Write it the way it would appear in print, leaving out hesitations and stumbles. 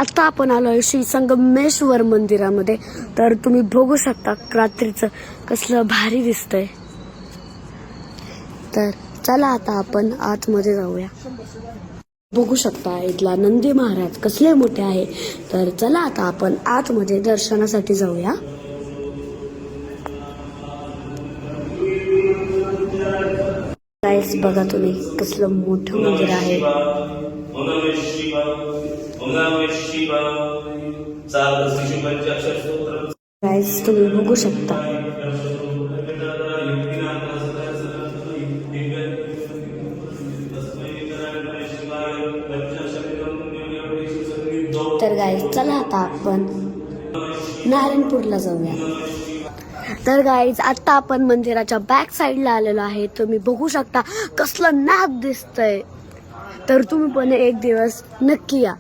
आता आपण आलोय श्री संगमेश्वर मंदिरामध्ये. तर तुम्ही बघू शकता रात्रीचं कसलं भारी दिसतंय. तर चला आता आपण आतमध्ये जाऊया. बघू शकता इथला नंदी महाराज कसले मोठे आहे. तर चला आता आपण आतमध्ये दर्शनासाठी जाऊया. गाईस बघा तुम्ही कसलं मोठं मंदिर आहे. गाईस तुम्ही बघू शकता. तर गाईस चला आता आपण नारायणपूरला जाऊया. तर गाईज आता आपण मंदिराच्या बॅक साईडला आलेलो आहे. तुम्ही बघू शकता कसलं नाद दिसतंय. तर तुम्ही पण एक दिवस नक्की या.